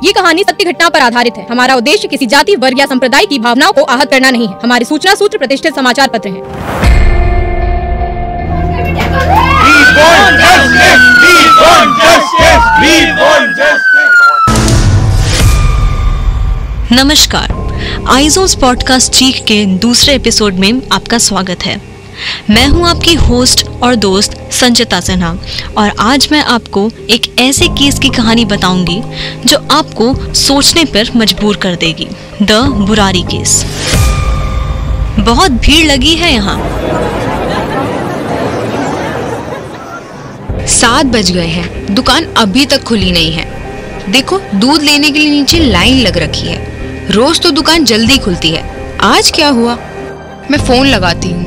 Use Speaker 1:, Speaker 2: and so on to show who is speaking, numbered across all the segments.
Speaker 1: ये कहानी सत्य घटना पर आधारित है। हमारा उद्देश्य किसी जाति, वर्ग या संप्रदाय की भावनाओं को आहत करना नहीं है। हमारे सूचना सूत्र प्रतिष्ठित समाचार पत्र हैं।
Speaker 2: नमस्कार, आइज़ोंस पॉडकास्ट चीख के दूसरे एपिसोड में आपका स्वागत है। मैं हूं आपकी होस्ट और दोस्त संचिता सिन्हा और आज मैं आपको एक ऐसे केस की कहानी बताऊंगी जो आपको सोचने पर मजबूर कर देगी। The Burari case. बहुत भीड़ लगी है यहाँ।
Speaker 3: 7 बज गए हैं, दुकान अभी तक खुली नहीं है। देखो, दूध लेने के लिए नीचे लाइन लग रखी है। रोज तो दुकान जल्दी खुलती है, आज क्या हुआ? मैं फोन लगाती हूँ।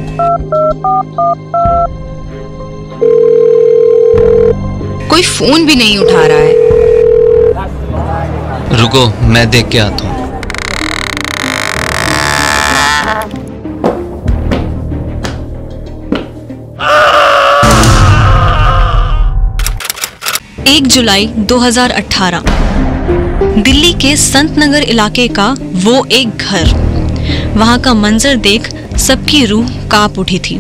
Speaker 3: कोई फोन भी नहीं उठा रहा है।
Speaker 4: रुको, मैं देख के आता हूँ।
Speaker 2: जुलाई 2018 दिल्ली के संत नगर इलाके का वो एक घर। वहां का मंजर देख सबकी रूह कांप उठी थी।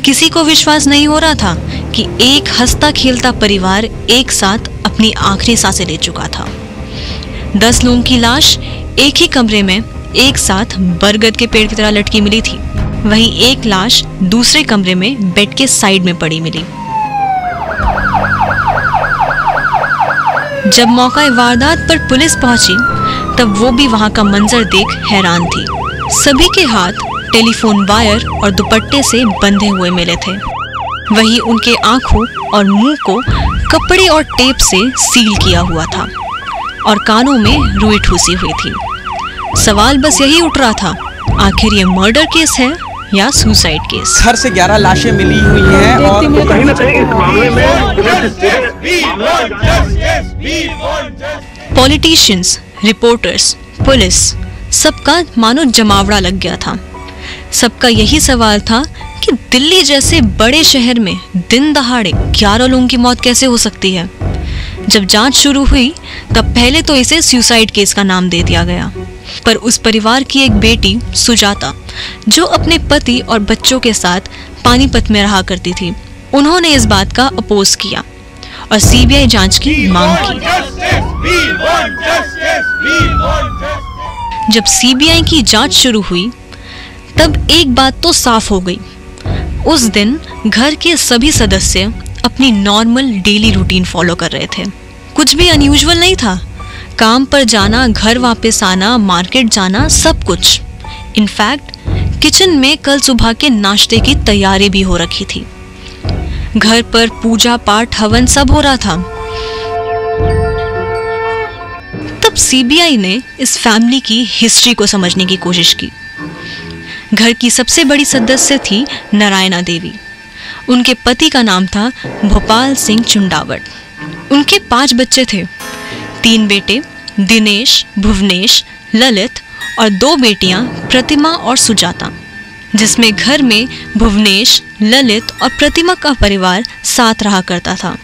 Speaker 2: किसी को विश्वास नहीं हो रहा था कि एक हंसता खेलता परिवार एक साथ अपनी आखिरी सांसें ले चुका था। 10 लोगों की लाश एक ही कमरे में एक साथ बरगद के पेड़ की तरह लटकी मिली थी। वहीं एक लाश दूसरे कमरे में बेड के साइड में पड़ी मिली। जब मौका वारदात पर पुलिस पहुंची तब वो भी वहां का मंजर देख हैरान थी। सभी के हाथ टेलीफोन वायर और दुपट्टे से बंधे हुए मिले थे। वहीं उनके आंखों और मुंह को कपड़े और टेप से सील किया हुआ था और कानों में रुई ठूसी हुई थी। सवाल बस यही उठ रहा था, आखिर ये मर्डर केस है या सुसाइड केस?
Speaker 5: घर से 11 लाशें मिली हुई हैं और कहीं ना कहीं इस मामले में
Speaker 2: पॉलिटिशियंस, रिपोर्टर्स, पुलिस, सबका मानो जमावड़ा लग गया था। सबका यही सवाल था कि दिल्ली जैसे बड़े शहर में दिन दहाड़े 11 लोगों की मौत कैसे हो सकती है। जब जांच शुरू हुई तब पहले तो इसे सुसाइड केस का नाम दे दिया गया, पर उस परिवार की एक बेटी सुजाता, जो अपने पति और बच्चों के साथ पानीपत में रहा करती थी, उन्होंने इस बात का अपोज किया और सीबीआई जांच की मांग की। जब सीबीआई की जांच शुरू हुई तब एक बात तो साफ हो गई। उस दिन घर के सभी सदस्य अपनी नॉर्मल डेली रूटीन फॉलो कर रहे थे। कुछ भी अनयूजुअल नहीं था। काम पर जाना, घर वापस आना, मार्केट जाना, सब कुछ। इनफैक्ट किचन में कल सुबह के नाश्ते की तैयारी भी हो रखी थी। घर पर पूजा पाठ, हवन सब हो रहा था। तब सीबीआई ने इस फैमिली की हिस्ट्री को समझने की कोशिश की। घर की सबसे बड़ी सदस्य थी नारायणा देवी। उनके पति का नाम था भोपाल सिंह चुंडावट। उनके 5 बच्चे थे, 3 बेटे दिनेश, भुवनेश, ललित और 2 बेटियां प्रतिमा और सुजाता, जिसमें घर में भुवनेश, ललित और प्रतिमा का परिवार साथ रहा करता था।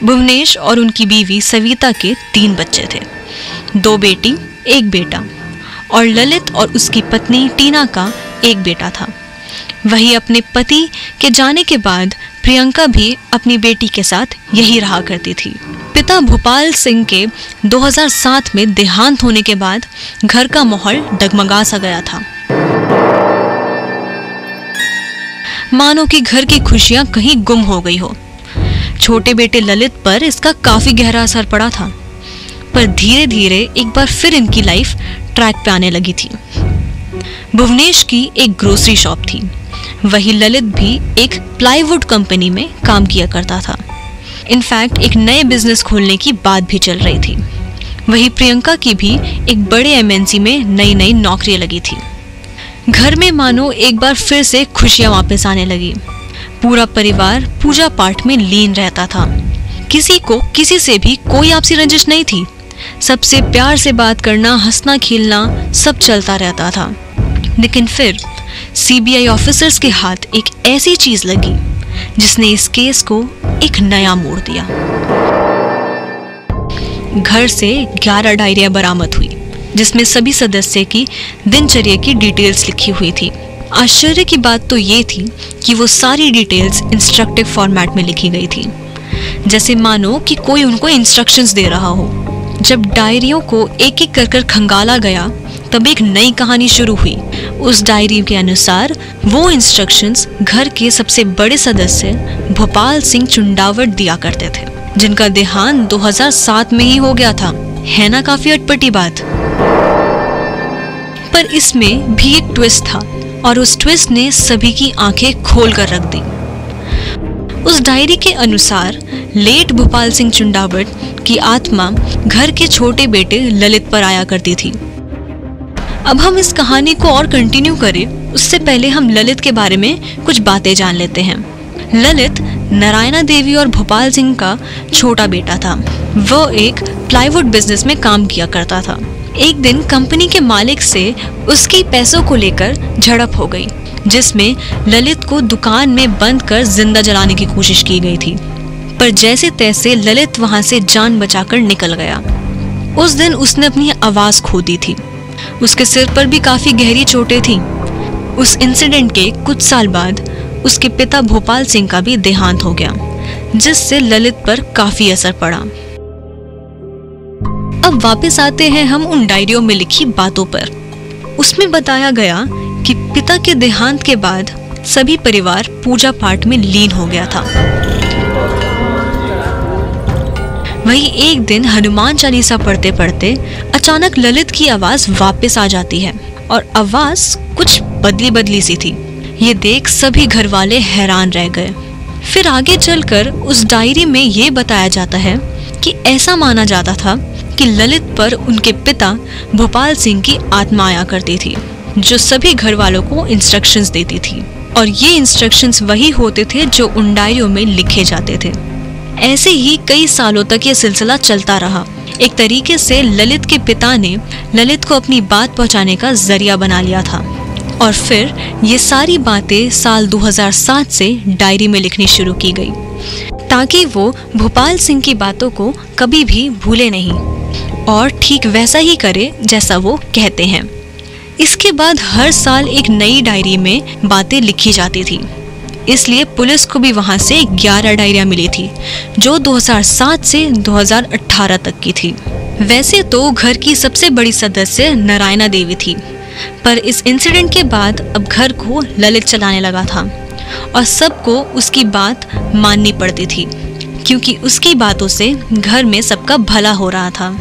Speaker 2: भुवनेश और उनकी बीवी सविता के 3 बच्चे थे, 2 बेटी, 1 बेटा, और ललित और उसकी पत्नी टीना का 1 बेटा था। वही अपने पति के जाने के बाद प्रियंका भी अपनी बेटी के साथ यही रहा करती थी। पिता भोपाल सिंह के 2007 में देहांत होने के बाद घर का माहौल डगमगा सा गया था। मानो कि घर की खुशियां कहीं गुम हो गई हो। छोटे बेटे ललित पर इसका काफी गहरा असर पड़ा था, पर धीरे धीरे एक बार फिर इनकी लाइफ ट्रैक पे आने लगी थी। भुवनेश की एक ग्रोसरी शॉप थी। वही ललित भी एक प्लाईवुड कंपनी में काम किया करता था। इनफैक्ट एक नए बिजनेस खोलने की बात भी चल रही थी। वही प्रियंका की भी एक बड़े एमएनसी में नई नई नौकरी लगी थी। घर में मानो एक बार फिर से खुशियां वापस आने लगी। पूरा परिवार पूजा पाठ में लीन रहता था। किसी को किसी से भी कोई आपसी रंजिश नहीं थी। सबसे प्यार से बात करना, हंसना खेलना सब चलता रहता था। लेकिन फिर सीबीआई ऑफिसर्स के हाथ एक ऐसी चीज लगी जिसने इस केस को एक नया मोड़ दिया। घर से 11 डायरियां बरामद हुई, जिसमें सभी सदस्य की दिनचर्या की डिटेल्स लिखी हुई थी। आश्चर्य की बात तो ये थी कि वो सारी डिटेल्स इंस्ट्रक्टिव फॉर्मेट में लिखी गई थी, जैसे मानो कि कोई उनको इंस्ट्रक्शंस दे रहा हो। जब डायरियों को एक एक कर खंगाला गया तब एक नई कहानी शुरू हुई। उस डायरी के अनुसार वो इंस्ट्रक्शंस घर के सबसे बड़े सदस्य भोपाल सिंह चुंडावट दिया करते थे, जिनका देहांत 2007 में ही हो गया था। है ना काफी अटपटी बात। पर इसमें भी एक ट्विस्ट था और उस ट्विस्ट ने सभी की आंखें खोल कर रख दी। उस डायरी के अनुसार लेट भोपाल सिंह चुंडावट की आत्मा घर के छोटे बेटे ललित पर आया करती थी। अब हम इस कहानी को और कंटिन्यू करें उससे पहले हम ललित के बारे में कुछ बातें जान लेते हैं। ललित नारायणा देवी और भोपाल सिंह का छोटा बेटा था। वो एक प्लाईवुड बिजनेस में काम किया करता था। एक दिन कंपनी के मालिक से उसकी पैसों को लेकर झड़प हो गई, जिसमें ललित को दुकान में बंद कर जिंदा जलाने की कोशिश की गई थी। पर जैसे तैसे ललित वहां से जान बचाकर निकल गया। उस दिन उसने अपनी आवाज खो दी थी। उसके सिर पर भी काफी गहरी चोटें थीं। उस इंसिडेंट के कुछ साल बाद उसके पिता भोपाल सिंह का भी देहांत हो गया, जिससे ललित पर काफी असर पड़ा। अब वापस आते हैं हम उन डायरियों में लिखी बातों पर। उसमें बताया गया कि पिता के देहांत के बाद सभी परिवार पूजा पाठ में लीन हो गया था। वही एक दिन हनुमान चालीसा पढ़ते पढ़ते अचानक ललित की आवाज वापस आ जाती है और आवाज कुछ बदली बदली सी थी। ये देख सभी घर वाले हैरान रह गए। फिर आगे चलकर उस डायरी में ये बताया जाता है कि ऐसा माना जाता था कि ललित पर उनके पिता भोपाल सिंह की आत्मा आया करती थी, जो सभी घर वालों को इंस्ट्रक्शंस देती थी। और ये इंस्ट्रक्शंस वही होते थे जो उन डायरियों में लिखे जाते थे। ऐसे ही कई सालों तक ये सिलसिला चलता रहा। एक तरीके से ललित के पिता ने ललित को अपनी बात पहुंचाने का जरिया बना लिया था। और फिर ये सारी बातें साल 2007 से डायरी में लिखनी शुरू की गई, ताकि वो भोपाल सिंह की बातों को कभी भी भूले नहीं और ठीक वैसा ही करे जैसा वो कहते हैं। इसके बाद हर साल एक नई डायरी में बातें लिखी जाती थी। इसलिए पुलिस को भी वहां से 11 डायरियां मिली थी, जो 2007 से 2018 तक की थी। वैसे तो घर की सबसे बड़ी सदस्य नारायणा देवी थी, पर इस इंसिडेंट के बाद अब घर को ललित चलाने लगा था और सबको उसकी बात माननी पड़ती थी, क्योंकि उसकी बातों से घर में सबका भला हो रहा था।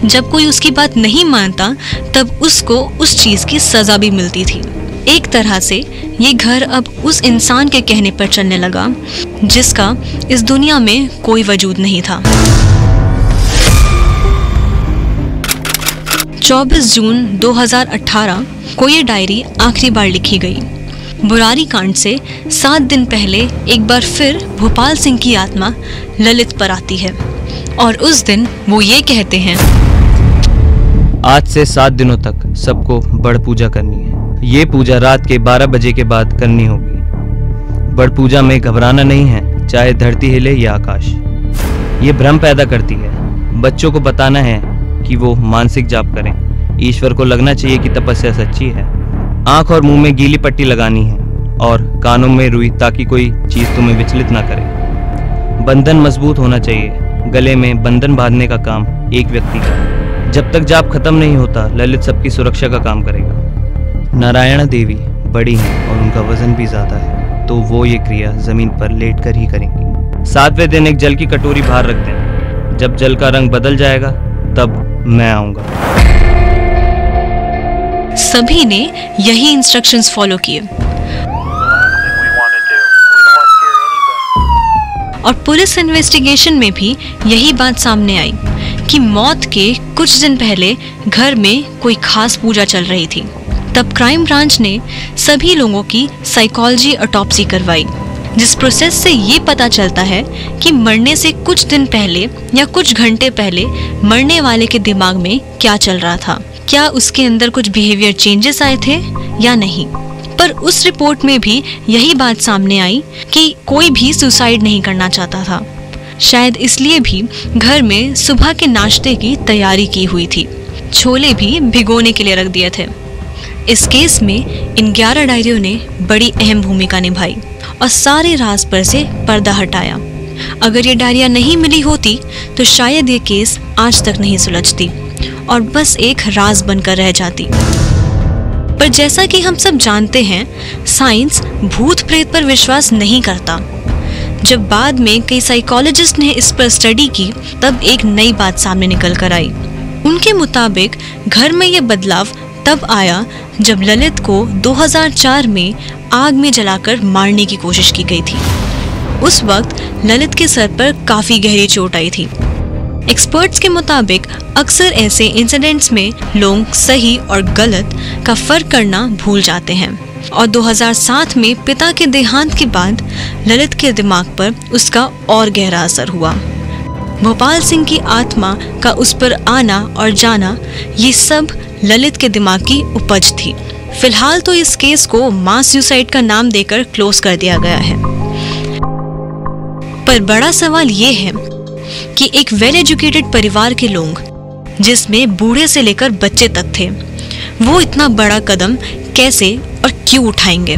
Speaker 2: जब कोई उसकी बात नहीं मानता तब उसको उस चीज की सजा भी मिलती थी। एक तरह से ये घर अब उस इंसान के कहने पर चलने लगा जिसका इस दुनिया में कोई वजूद नहीं था। 24 जून 2018 को ये डायरी आखिरी बार लिखी गई। बुरारी कांड से 7 दिन पहले एक बार फिर भोपाल सिंह की आत्मा ललित पर आती है और उस दिन वो ये कहते हैं,
Speaker 4: आज से 7 दिनों तक सबको बड़ पूजा करनी है। ये पूजा रात के 12 बजे के बाद करनी होगी। बड़ पूजा में घबराना नहीं है, चाहे धरती हिले या आकाश। ये भ्रम पैदा करती है। बच्चों को बताना है कि वो मानसिक जाप करें। ईश्वर को लगना चाहिए कि तपस्या सच्ची है। आंख और मुंह में गीली पट्टी लगानी है और कानों में रुई, ताकि कोई चीज तुम्हें विचलित ना करे। बंधन मजबूत होना चाहिए। गले में बंधन बांधने का काम एक व्यक्ति का। जब तक जाप खत्म नहीं होता, ललित सबकी सुरक्षा का काम करेगा। नारायणा देवी बड़ी हैं और उनका वजन भी ज्यादा है, तो वो ये क्रिया जमीन पर लेट कर ही करेंगी। 7वें दिन एक जल की कटोरी बाहर रख देना। जब जल का रंग बदल जाएगा तब मैं आऊंगा।
Speaker 2: सभी ने यही इंस्ट्रक्शंस फॉलो किए और पुलिस इन्वेस्टिगेशन में भी यही बात सामने आई कि मौत के कुछ दिन पहले घर में कोई खास पूजा चल रही थी। तब क्राइम ब्रांच ने सभी लोगों की साइकोलॉजी ऑटोप्सी करवाई, जिस प्रोसेस से ये पता चलता है कि मरने से कुछ दिन पहले या कुछ घंटे पहले मरने वाले के दिमाग में क्या चल रहा था। क्या उसके अंदर कुछ बिहेवियर चेंजेस आए थे या नहीं। पर उस रिपोर्ट में भी यही बात सामने आई कि कोई भी सुसाइड नहीं करना चाहता था। शायद इसलिए भी घर में सुबह के नाश्ते की तैयारी की हुई थी। छोले भी भिगोने के लिए रख दिए थे। इस केस में इन 11 डायरियों ने बड़ी अहम भूमिका निभाई और सारे राज पर से पर्दा हटाया। अगर ये डायरियां नहीं मिली होती तो शायद ये केस आज तक नहीं सुलझती और बस एक राज बनकर रह जाती। पर जैसा कि हम सब जानते हैं, साइंस भूत प्रेत पर विश्वास नहीं करता। जब बाद में कई साइकोलॉजिस्ट ने इस पर स्टडी की, तब एक नई बात सामने निकल कर आई। उनके मुताबिक घर में ये बदलाव तब आया जब ललित को 2004 में आग में जलाकर मारने की कोशिश की गई थी। उस वक्त ललित के सर पर काफी गहरी चोट आई थी। एक्सपर्ट्स के मुताबिक अक्सर ऐसे इंसिडेंट्स में लोग सही और गलत का फर्क करना भूल जाते हैं और 2007 में पिता के देहांत के बाद ललित के दिमाग पर उसका और गहरा असर हुआ। भोपाल सिंह की आत्मा का उस पर आना और जाना, ये सब ललित के दिमाग की उपज थी। फिलहाल तो इस केस को मास सुसाइड का नाम देकर क्लोज कर दिया गया है। पर बड़ा सवाल ये है कि एक वेल एजुकेटेड परिवार के लोग, जिसमें बूढ़े से लेकर बच्चे तक थे, वो इतना बड़ा कदम कैसे और क्यों उठाएंगे?